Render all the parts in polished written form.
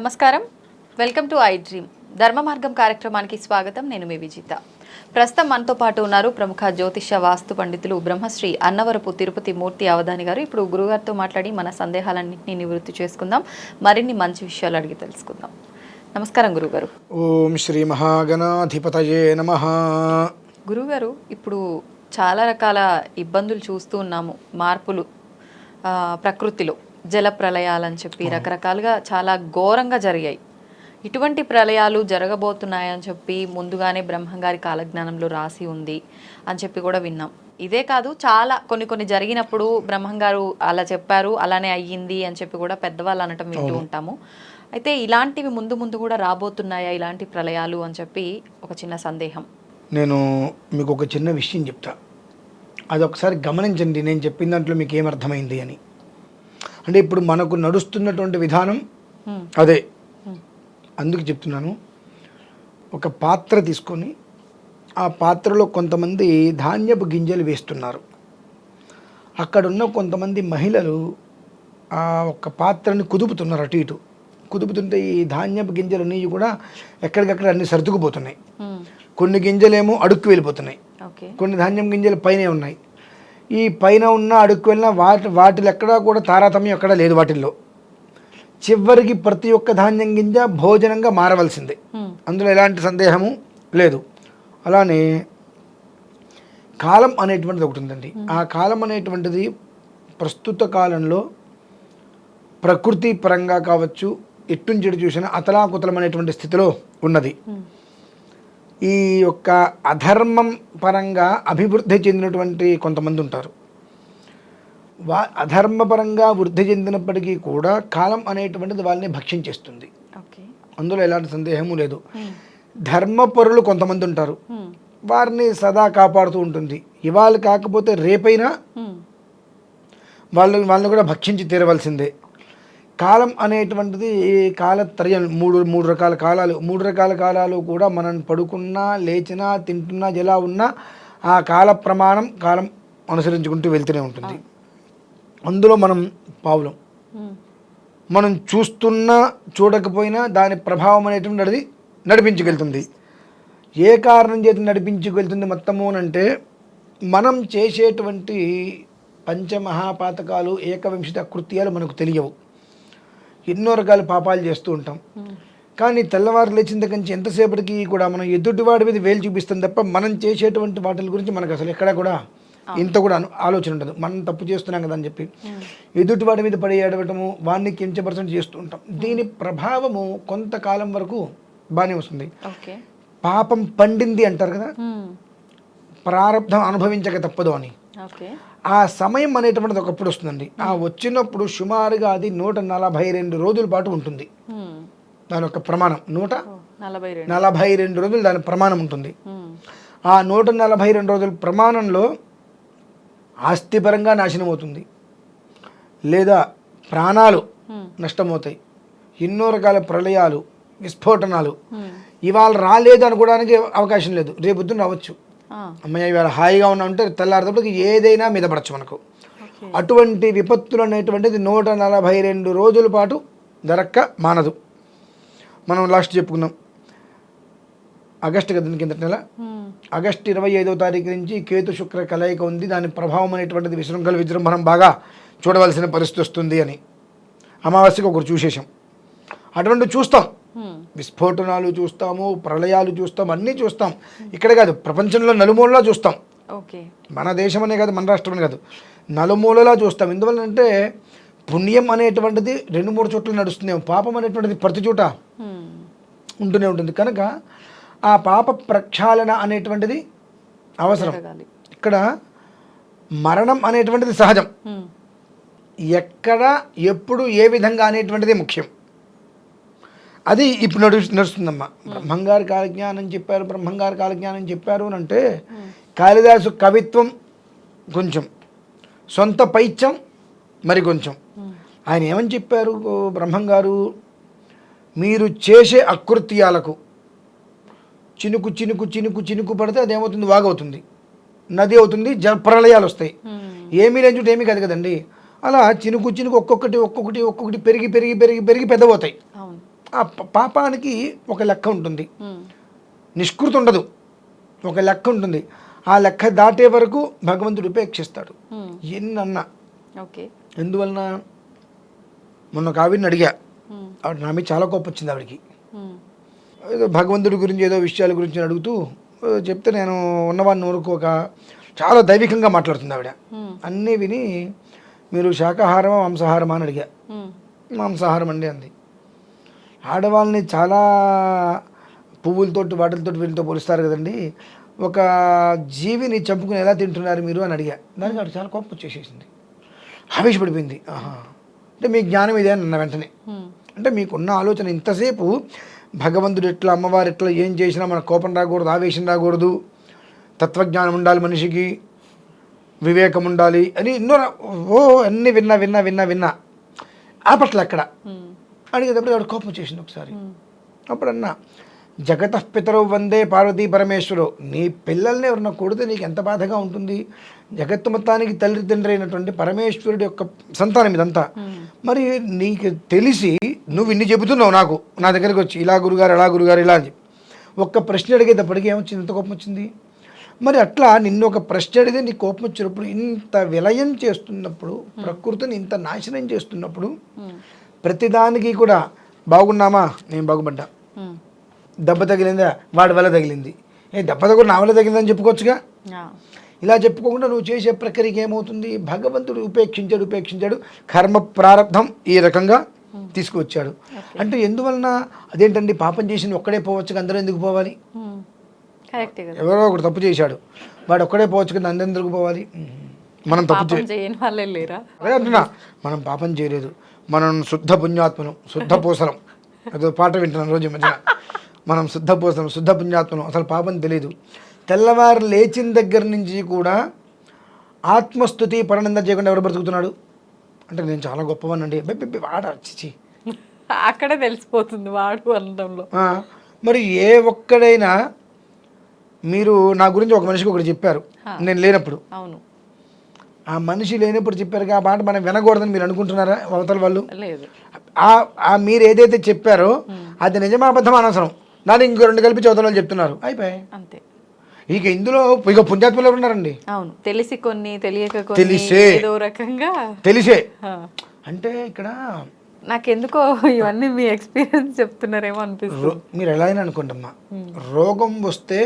నమస్కారం, welcome to I dream. ధర్మ మార్గం కార్యక్రమానికి స్వాగతం. నేను మీ విజిత. ప్రస్తుతం మనతో పాటు ఉన్నారు ప్రముఖ జ్యోతిష వాస్తు పండితులు బ్రహ్మశ్రీ అన్నవరపు తిరుపతి మూర్తి అవధాని గారు. ఇప్పుడు గురుగారితో మాట్లాడి మన సందేహాలన్నింటినీ నివృత్తి చేసుకుందాం, మరిన్ని మంచి విషయాలు అడిగి తెలుసుకుందాం. నమస్కారం గురుగారు. ఓం శ్రీ మహాగణాధిపతయే నమః. గురుగారు, ఇప్పుడు చాలా రకాల ఇబ్బందులు చూస్తూ ఉన్నాము. మార్పులు ప్రకృతిలో, జల ప్రళయాలని చెప్పి రకరకాలుగా చాలా ఘోరంగా జరిగాయి. ఇటువంటి ప్రళయాలు జరగబోతున్నాయని చెప్పి ముందుగానే బ్రహ్మంగారి కాలజ్ఞానంలో రాసి ఉంది అని చెప్పి కూడా విన్నాం. ఇదే కాదు, చాలా కొన్ని జరిగినప్పుడు బ్రహ్మంగారు అలా చెప్పారు, అలానే అయ్యింది అని చెప్పి కూడా పెద్దవాళ్ళు అనటం వింటూ ఉంటాము. అయితే ఇలాంటివి ముందు కూడా రాబోతున్నాయా ఇలాంటి ప్రళయాలు అని చెప్పి ఒక చిన్న సందేహం. నేను మీకు ఒక చిన్న విషయం చెప్తా, అది ఒకసారి గమనించండి. నేను చెప్పిన దాంట్లో మీకు ఏమర్థమైంది అని. అంటే ఇప్పుడు మనకు నడుస్తున్నటువంటి విధానం అదే, అందుకు చెప్తున్నాను. ఒక పాత్ర తీసుకొని ఆ పాత్రలో కొంతమంది ధాన్యపు గింజలు వేస్తున్నారు. అక్కడున్న కొంతమంది మహిళలు ఆ ఒక పాత్రని కుదుపుతున్నారు, అటు ఇటు కుదుపుతుంటే ఈ ధాన్యపు గింజలన్నీ కూడా ఎక్కడికక్కడ అన్ని సర్దుకుపోతున్నాయి. కొన్ని గింజలేమో అడుక్కు వెళ్ళిపోతున్నాయి, కొన్ని ధాన్యం గింజలు పైనే ఉన్నాయి. ఈ పైన ఉన్న అడుక్కు వెళ్ళిన వాటిలో ఎక్కడా కూడా తారతమ్యం ఎక్కడా లేదు. వాటిల్లో చివరికి ప్రతి ఒక్క ధాన్యం గింజ భోజనంగా మారవలసిందే, అందులో ఎలాంటి సందేహము లేదు. అలానే కాలం అనేటువంటిది ఒకటి ఉందండి. ఆ కాలం అనేటువంటిది ప్రస్తుత కాలంలో ప్రకృతి పరంగా కావచ్చు, ఎట్టుంచెడు చూసిన అతలాకుతలం అనేటువంటి స్థితిలో ఉన్నది. ఈ యొక్క అధర్మం పరంగా అభివృద్ధి చెందినటువంటి కొంతమంది ఉంటారు. అధర్మపరంగా వృద్ధి చెందినప్పటికీ కూడా కాలం అనేటువంటిది వాళ్ళని భక్షించేస్తుంది, అందులో ఎలాంటి సందేహము లేదు. ధర్మపరులు కొంతమంది ఉంటారు, వారిని సదా కాపాడుతూ ఉంటుంది. ఇవాళ కాకపోతే రేపైనా వాళ్ళని కూడా భక్షించి తీరవలసిందే. కాలం అనేటువంటిది కాలత్రయం, మూడు రకాల కాలాలు. మూడు రకాల కాలాలు కూడా మనం పడుకున్నా, లేచినా, తింటున్నా, ఎలా ఉన్నా ఆ కాల ప్రమాణం కాలం అనుసరించుకుంటూ వెళ్తూనే ఉంటుంది. అందులో మనం పావులం. మనం చూస్తున్నా చూడకపోయినా దాని ప్రభావం అనేటువంటిది నడిపించుకెళ్తుంది. ఏ కారణం చేత నడిపించుకెళ్తుంది మొత్తము అంటే, మనం చేసేటువంటి పంచమహాపాతకాలు, ఏకవింశతి అకృత్యాలు మనకు తెలియవు. ఎన్నో రకాల పాపాలు చేస్తూ ఉంటాం. కానీ తెల్లవారు లేచిన దగ్గర నుంచి ఎంతసేపటికి కూడా మనం ఎదుటివాడి మీద వేలు చూపిస్తాం తప్ప మనం చేసేటువంటి వాటి గురించి మనకు అసలు ఎక్కడా కూడా ఇంత కూడా ఆలోచన ఉండదు. మనం తప్పు చేస్తున్నాం కదా అని చెప్పి ఎదుటివాడి మీద పడి ఏడవటము, వాడిని కించపర్సెంట్ చేస్తూ ఉంటాం. దీని ప్రభావము కొంతకాలం వరకు బాగానే వస్తుంది. పాపం పండింది అంటారు కదా, ప్రారంధం అనుభవించక తప్పదు అని. ఆ సమయం అనేటువంటిది ఒకప్పుడు వస్తుందండి. ఆ వచ్చినప్పుడు సుమారుగా అది 142 రోజుల పాటు ఉంటుంది. దాని యొక్క ప్రమాణం 142 రోజులు దాని ప్రమాణం ఉంటుంది. ఆ 142 రోజుల ప్రమాణంలో ఆస్తిపరంగా నాశనం అవుతుంది, లేదా ప్రాణాలు నష్టమవుతాయి. ఎన్నో రకాల ప్రళయాలు, విస్ఫోటనాలు. ఇవాళ రాలేదు అనుకోవడానికి అవకాశం లేదు, రేపొద్దున రావచ్చు. అమ్మాయి ఇవాళ హాయిగా ఉన్నామంటే తెల్లారేటప్పటికి ఏదైనా మీద పడచ్చు మనకు. అటువంటి విపత్తులు అనేటువంటిది 142 రోజుల పాటు జరక్క మానదు. మనం లాస్ట్ చెప్పుకున్నాం ఆగస్టు కదా, కిందటి నెల ఆగస్టు 25వ తారీఖు నుంచి కేతు శుక్ర కలయిక ఉంది. దాని ప్రభావం అనేటువంటిది విశృంఖల విజృంభణం బాగా చూడవలసిన పరిస్థితి వస్తుంది అని అమావాస్యకు ఒకరు చూసేసాం. అటువంటి చూస్తాం, విస్ఫోటనాలు చూస్తాము, ప్రళయాలు చూస్తాం, అన్నీ చూస్తాం. ఇక్కడ కాదు, ప్రపంచంలో నలుమూలలా చూస్తాం. మన దేశం అనే కాదు, మన రాష్ట్రం అనే కాదు, నలుమూలలా చూస్తాం. ఎందువల్లంటే పుణ్యం అనేటువంటిది 2-3 చోట్ల నడుస్తుంది, పాపం అనేటువంటిది ప్రతి చోట ఉంటూనే ఉంటుంది. కనుక ఆ పాప ప్రక్షాళన అనేటువంటిది అవసరం. ఇక్కడ మరణం అనేటువంటిది సహజం, ఎక్కడ ఎప్పుడు ఏ విధంగా అనేటువంటిది ముఖ్యం. అది ఇప్పుడు నడుస్తుందమ్మా. బ్రహ్మంగారి కాలజ్ఞానం చెప్పారు, బ్రహ్మంగారి కాలజ్ఞానం చెప్పారు అని అంటే, కాళిదాసు కవిత్వం కొంచెం, సొంత పైత్యం మరి కొంచెం. ఆయన ఏమని చెప్పారు బ్రహ్మంగారు? మీరు చేసే అకృత్యాలకు చినుకు చినుకు చినుకు చినుకు పడితే అదేమవుతుంది? వాగవుతుంది, నది అవుతుంది, ప్రళయాలు వస్తాయి. ఏమీ లేని ఏమీ కాదు కదండి. అలా చినుకు చినుకు ఒక్కొక్కటి ఒక్కొక్కటి ఒక్కొక్కటి పెరిగి పెరిగి పెరిగి పెరిగి పెద్దబోతాయి. ఆ పాపానికి ఒక లెక్క ఉంటుంది, ఉమ్, నిష్కృతి ఉండదు, ఒక లెక్క ఉంటుంది. ఆ లెక్క దాటే వరకు భగవంతుడు ఉపేక్షిస్తాడు ఉమ్, ఎన్నన్నా. ఓకే. ఎందువలన మొన్న ఒక ఆవిడని అడిగా, ఉమ్, ఆవిడ నా మీద చాలా కోపం వచ్చింది ఆవిడకి. ఉమ్, ఏదో భగవంతుడి గురించి ఏదో విషయాల గురించి అడుగుతూ చెప్తే నేను ఉన్నవాడిని ఊరుకోక చాలా దైవికంగా మాట్లాడుతుంది ఆవిడ. ఉమ్, అన్నీ విని మీరు శాకాహారమా మాంసాహారమా అని అడిగా. ఉమ్, మాంసాహారం అండి అంది. ఆడవాళ్ళని చాలా పువ్వులతోటి వాటితో వీటితో పోలుస్తారు కదండి, ఒక జీవిని చంపుకుని ఎలా తింటున్నారు మీరు అని అడిగా. దానికి ఆవిడ చాలా కోపం వచ్చేసేసింది, ఆవేశపడిపోయింది. ఆహా, అంటే మీ జ్ఞానం ఇదే అన్న వెంటనే. ఉమ్, అంటే మీకున్న ఆలోచన ఇంతసేపు భగవంతుడు ఎట్లా, అమ్మవారు ఎట్లా, ఏం చేసినా మన కోపం రాకూడదు, ఆవేశం రాకూడదు, తత్వజ్ఞానం ఉండాలి, మనిషికి వివేకం ఉండాలి అని ఎన్నో అన్నీ విన్నా విన్నా విన్నా విన్నా ఆ పట్ల ఎక్కడ ఉమ్, అడిగేటప్పుడు ఆవిడ కోపం వచ్చేసింది ఒకసారి. ఉమ్, అప్పుడు అన్నా, జగతః పితరౌ వందే పార్వతీ పరమేశ్వరు, నీ పిల్లల్ని ఎవరన్నా కొడితే నీకు ఎంత బాధగా ఉంటుంది. జగత్తు మొత్తానికి తండ్రి అయినటువంటి పరమేశ్వరుడు యొక్క సంతానం ఇదంతా. మరి నీకు తెలిసి నువ్వు ఇన్ని చెబుతున్నావు నాకు, నా దగ్గరికి వచ్చి ఇలా గురుగారు అలా గురుగారు ఇలా అని చెప్పి ఒక్క ప్రశ్న అడిగేటప్పటికి ఏమొచ్చింది, ఎంత కోపం వచ్చింది. మరి అట్లా నిన్ను ఒక ప్రశ్న అడిగితే నీ కోపం వచ్చినప్పుడు, ఇంత విలయం చేస్తున్నప్పుడు, ప్రకృతిని ఇంత నాశనం చేస్తున్నప్పుడు, ప్రతిదానికి కూడా బాగున్నామా, నేను బాగుపడ్డా, ఉమ్, దెబ్బ తగిలిందా వాడి వల్ల తగిలింది, దెబ్బ తగిలి నా వల్ల తగిలిందని చెప్పుకోవచ్చుగా. ఆ, ఇలా చెప్పుకోకుండా నువ్వు చేసే ప్రక్రియకి ఏమవుతుంది, భగవంతుడు ఉపేక్షించాడు, కర్మ ప్రారంధం ఈ రకంగా తీసుకువచ్చాడు. అంటే ఎందువలన, అదేంటండి పాపం చేసిన ఒక్కడే పోవచ్చు, అందరూ ఎందుకు పోవాలి, ఉమ్, కరెక్టే కదా. ఎవరో ఒకడు తప్పు చేశాడు, వాడు ఒక్కడే పోవచ్చు కదా, అందరూ ఎందుకు పోవాలి. మనం తప్పు పాపం చేయని వాళ్ళే లేరా? అదే అంటున్నా, మనం పాపం చేయలేదు, మనం శుద్ధ పుణ్యాత్మనం, శుద్ధ పూసలం. అదో పాట వింటున్నాను రోజు మధ్యన, మనం శుద్ధ పూసలం, శుద్ధ పుణ్యాత్మనం, అసలు పాపం తెలియదు. తెల్లవారు లేచిన దగ్గర నుంచి కూడా ఆత్మస్థుతి పరనింద చేయకుండా ఎవరు బ్రతుకుతున్నాడు అంటే, నేను చాలా గొప్పవానండి, వాడ చిచి, అక్కడే తెలిసిపోతుంది వాడు అనడంలో. మరి ఏ ఒక్కడైనా, మీరు నా గురించి ఒక మనిషికి ఒకటి చెప్పారు నేను లేనప్పుడు, అవును, ఆ మనిషి లేనప్పుడు చెప్పారు ఆ మాట మనం వినకూడదని మీరు అనుకుంటున్నారా అవతల వాళ్ళు? లేదు. మీరు ఏదైతే చెప్పారో అది నిజమాబద్ధం అనవసరం, దాన్ని ఇంకో రెండు కలిపి అవతల వాళ్ళు చెప్తున్నారు, అయిపోయాయి అంతే. ఇక ఇందులో ఇక పుణ్యాత్ములు ఎవరు ఉన్నారండి? అవును, తెలిసి కొన్ని, తెలియక కొన్ని, తెలిసే, ఏదో రకంగా తెలిసే. ఆ. అంటే ఇక్కడ నాకెందుకో ఇవన్నీ మీ ఎక్స్పీరియన్స్ చెప్తున్నారేమో అనిపిస్తుంది. మీరు ఎలా అయినా అనుకుంటమ్మా, రోగం వస్తే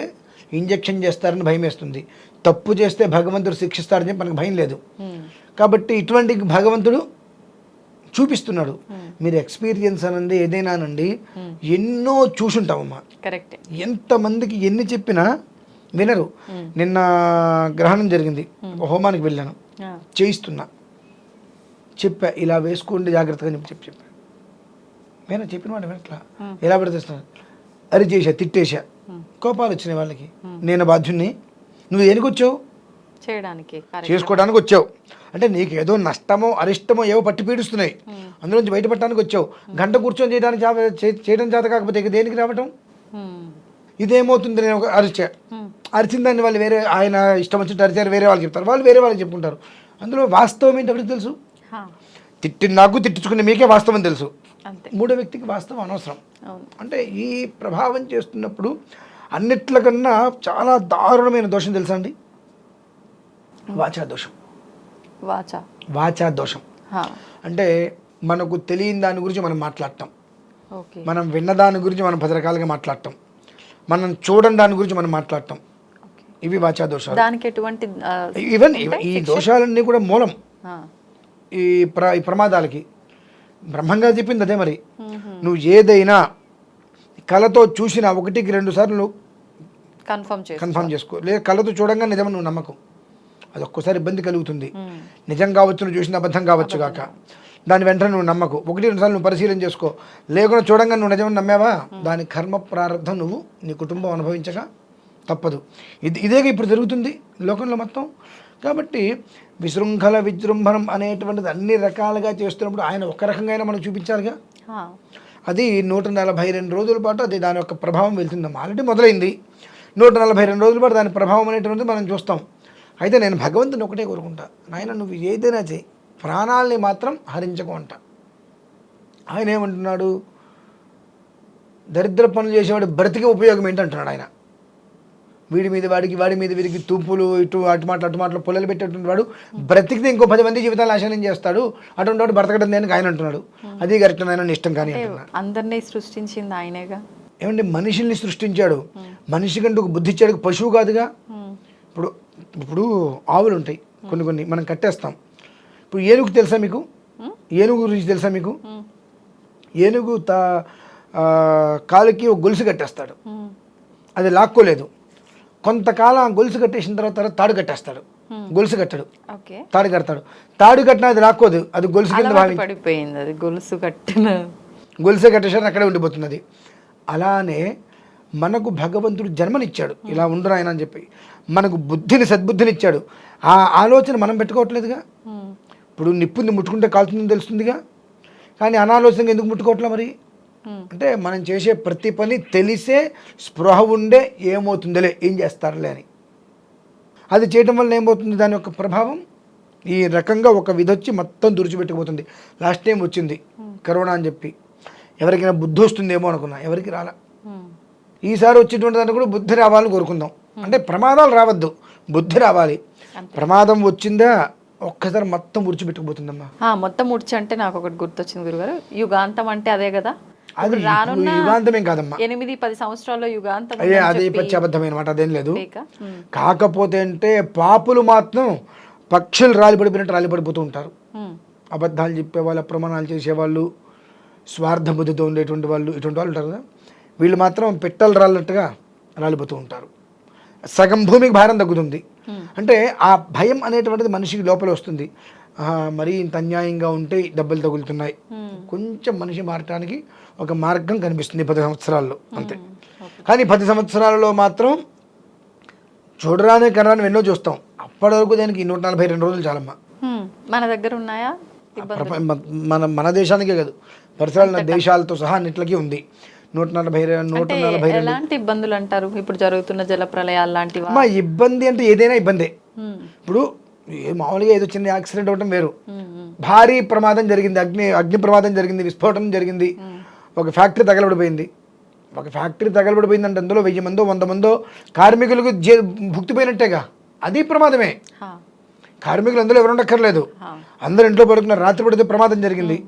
ఇంజెక్షన్ చేస్తారని భయం వేస్తుంది, తప్పు చేస్తే భగవంతుడు శిక్షిస్తారని చెప్పి మనకు భయం లేదు. కాబట్టి ఇటువంటి భగవంతుడు చూపిస్తున్నాడు. మీరు ఎక్స్పీరియన్స్ అనండి ఏదైనానండి, ఎన్నో చూసుంటామమ్మా. కరెక్టే. ఎంతమందికి ఎన్ని చెప్పినా వినరు. నిన్న గ్రహణం జరిగింది, హోమానికి వెళ్ళాను, చేయిస్తున్నా, చెప్పా ఇలా వేసుకోండి జాగ్రత్తగా చెప్పా, నేను చెప్పిన వాడు వినట్లా, ఎలా పడితేస్తున్నా, అరి చేసా, తిట్టేశా, కోపాలు వచ్చినాయి వాళ్ళకి. నేను బాధ్యుని, నువ్వు దేనికి వచ్చావు, చేయడానికి, చేసుకోవడానికి వచ్చావు, అంటే నీకు ఏదో నష్టమో అరిష్టమో ఏవో పట్టి పీడిస్తున్నాయి, అందులోంచి బయటపడటానికి వచ్చావు. గంట కూర్చొని చేయడం చేత కాకపోతే ఇక దేనికి రావటం, ఇదేమవుతుంది. నేను ఒక అరిచిన దాన్ని వాళ్ళు వేరే, ఆయన ఇష్టం వచ్చినట్టు అరిచారు వేరే వాళ్ళకి చెప్తారు, వాళ్ళు వేరే వాళ్ళకి చెప్పుకుంటారు. అందులో వాస్తవం ఏంటి ఎవరికి తెలుసు? తిట్టి నాకు తిట్టించుకునే మీకే వాస్తవం తెలుసు, మూడో వ్యక్తికి వాస్తవం అనవసరం. అంటే ఈ ప్రభావం చేస్తున్నప్పుడు అన్నిట్లకన్నా చాలా దారుణమైన దోషం తెలుసా అండి, వాచా దోషం. వాచా దోషం అంటే మనకు తెలియని దాని గురించి మనం మాట్లాడటం, మనం విన్న దాని గురించి మనం 10 రకాలుగా మాట్లాడటం, మనం చూడని దాని గురించి మనం మాట్లాడటం, ఇవి వాచా దోషాలు. దానికి ఎటువంటి ఈవెన్ ఈ దోషాలన్నీ కూడా మూలం ఈ ప్రమాదాలకి. బ్రహ్మంగారు చెప్పింది అదే. మరి నువ్వు ఏదైనా కళతో చూసినా 1కి 2 సార్లు నువ్వు కన్ఫర్మ్ చేసుకో, లేదా కళతో చూడంగా నిజం నువ్వు నమ్మకం, అది ఒక్కోసారి ఇబ్బంది కలుగుతుంది. నిజం కావచ్చు, నువ్వు చూసిన అబద్ధం కావచ్చు కాక, దాని వెంటనే నువ్వు నమ్మకు. 1-2 సార్లు నువ్వు పరిశీలన చేసుకో, లేకుండా చూడంగా నువ్వు నిజమని నమ్మావా, దాని కర్మ ప్రారంభం నువ్వు నీ కుటుంబం అనుభవించగా తప్పదు. ఇదేగా ఇప్పుడు జరుగుతుంది లోకంలో మొత్తం. కాబట్టి విశృంఖల విజృంభణం అనేటువంటిది అన్ని రకాలుగా చేస్తున్నప్పుడు ఆయన ఒక రకంగా అయినా మనం చూపించాలిగా. అది 142 రోజుల పాటు అది దాని యొక్క ప్రభావం వెళ్తుందమ్మా. ఆల్రెడీ మొదలైంది, 142 రోజుల పాటు దాని ప్రభావం అనేటువంటిది మనం చూస్తాం. అయితే నేను భగవంతుని ఒకటే కోరుకుంటా, నాయన నువ్వు ఏదైనా చేయి, ప్రాణాలని మాత్రం హరించకు అంట. ఆయన ఏమంటున్నాడు, దరిద్ర పనులు చేసేవాడు బ్రతికి ఉపయోగం ఏంటి అంటున్నాడు ఆయన. వీడి మీద వాడికి, వాడి మీద వీడికి తూపులు, ఇటు అటు మాటలు పొల్లలు పెట్టేటువంటి వాడు బ్రతికితే ఇంకో 10 మంది జీవితాలు నాశనం చేస్తాడు. అటువంటి వాడు బ్రతకడం దేనికి ఆయన అంటున్నాడు. అది కరెక్ట్, ఆయన ఇష్టం కానీ అంటున్నాడు. అందరినీ సృష్టించింది ఆయనేగా. ఏమంటే మనిషిని సృష్టించాడు, మనిషి కంటూ ఒక బుద్ధి ఇచ్చాడు, పశువు కాదుగా. ఇప్పుడు ఇప్పుడు ఆవులు ఉంటాయి కొన్ని మనం కట్టేస్తాం. ఇప్పుడు ఏనుగు తెలుసా మీకు? ఏనుగు గురించి తెలుసా మీకు? ఏనుగు కాలుకి ఒక గొలుసు కట్టేస్తాడు, అది లాక్కోలేదు. కొంతకాలం గొలుసు కట్టేసిన తర్వాత తాడు కట్టేస్తాడు, గొలుసు కట్టాడు, తాడు కడతాడు. తాడు కట్టిన అది లాక్కోదు, అది గొలుసు కింద పడిపోయింది. అది గొలుసు కట్టిన గొలుసే కట్టేసాడు, అక్కడే ఉండిపోతున్నది. అలానే మనకు భగవంతుడు జన్మనిచ్చాడు, ఇలా ఉండరు ఆయన అని చెప్పి మనకు సద్బుద్ధిని ఇచ్చాడు. ఆ ఆలోచన మనం పెట్టుకోవట్లేదుగా. ఇప్పుడు నిప్పుంది ముట్టుకుంటే కాలుతుందని తెలుస్తుందిగా, కానీ అనాలోచనగా ఎందుకు ముట్టుకోవట్లే మరి? అంటే మనం చేసే ప్రతి పని తెలిసే స్పృహ ఉండే ఏమవుతుందిలే, ఏం చేస్తారులే అని. అది చేయటం వల్ల ఏమవుతుంది, దాని యొక్క ప్రభావం ఈ రకంగా ఒక విధొచ్చి మొత్తం తుడిచిపెట్టుకుపోతుంది. లాస్ట్ టైం వచ్చింది కరోనా అని చెప్పి ఎవరికైనా బుద్ధి వస్తుందేమో అనుకున్నా, ఎవరికి రాలా. ఈసారి వచ్చేటువంటి దాన్ని కూడా బుద్ధి రావాలని కోరుకుందాం. అంటే ప్రమాదాలు రావద్దు, బుద్ధి రావాలి. ప్రమాదం వచ్చిందా ఒక్కసారి మొత్తం ఉడిచిపెట్టుకుపోతుందమ్మా. మొత్తం ఉడిచి అంటే నాకు ఒకటి గుర్తొచ్చింది గురుగారు, యుగాంతం అంటే అదే కదా. అది యుగాంతమేం కాదమ్మా, 8-10 సంవత్సరాల్లో యుగాంతం. అదే పచ్చి అబద్ధమైన మాట, అదేం లేదు. కాకపోతే అంటే పాపులు మాత్రం పక్షులు రాలిపడిపోయినట్టు రాలిపడిపోతూ ఉంటారు. అబద్ధాలు చెప్పేవాళ్ళు, అప్రమాణాలు చేసేవాళ్ళు, స్వార్థ బుద్ధితో ఉండేటువంటి వాళ్ళు, ఇటువంటి వాళ్ళు ఉంటారు కదా. వీళ్ళు మాత్రం పెట్టలు రాలినట్టుగా రాలిపోతూ ఉంటారు. సగం భూమికి భారం తగ్గుతుంది. అంటే ఆ భయం అనేటువంటిది మనిషికి లోపల వస్తుంది. మరీ ఇంత అన్యాయంగా ఉంటే దెబ్బలు తగులుతున్నాయి, కొంచెం మనిషి మారటానికి ఒక మార్గం కనిపిస్తుంది 10 సంవత్సరాల్లో అంతే. కానీ 10 సంవత్సరాలలో మాత్రం చూడరాని కరాని ఎన్నో చూస్తాం. అప్పటి వరకు దానికి 142 రోజులు చాలమ్మా. మన దగ్గర ఉన్నాయా? మన దేశానికే కాదు, పరిసరాల దేశాలతో సహా అన్నిట్లకి ఉంది 142. ఎలాంటి ఇబ్బందులు అంటారు ఇప్పుడు జరుగుతున్న జల ప్రళయాలు లాంటివి? మా ఇబ్బంది అంటే ఏదైనా ఇబ్బందే. ఇప్పుడు మామూలుగా ఏదో చిన్న యాక్సిడెంట్ అవ్వడం వేరు, భారీ ప్రమాదం జరిగింది, అగ్ని ప్రమాదం జరిగింది, విస్ఫోటనం జరిగింది, ఒక ఫ్యాక్టరీ తగలబడిపోయింది. ఒక ఫ్యాక్టరీ తగలబడిపోయింది అంటే అందులో 1000 మందో 100 మందో కార్మికులకు భుక్తిపోయినట్టేగా, అది ప్రమాదమే. కార్మికులు అందులో ఎవరు ఉండక్కర్లేదు, అందరు ఇంట్లో పడుకున్నారు. రాత్రి పడితే ప్రమాదం జరిగింది,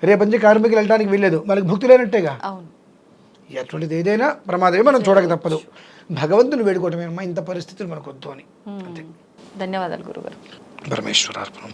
రేపంచి కార్మికులు వెళ్ళడానికి వీల్లేదు, వాళ్ళకి భుక్తి లేనట్టేగా. ఎటువంటిది ఏదైనా ప్రమాదమే, మనం చూడక తప్పదు. భగవంతుని వేడుకోవటమే అమ్మా, ఇంత పరిస్థితులు మనకు వద్దు అని. ధన్యవాదాలు గురుగారు. పరమేశ్వరార్పణం.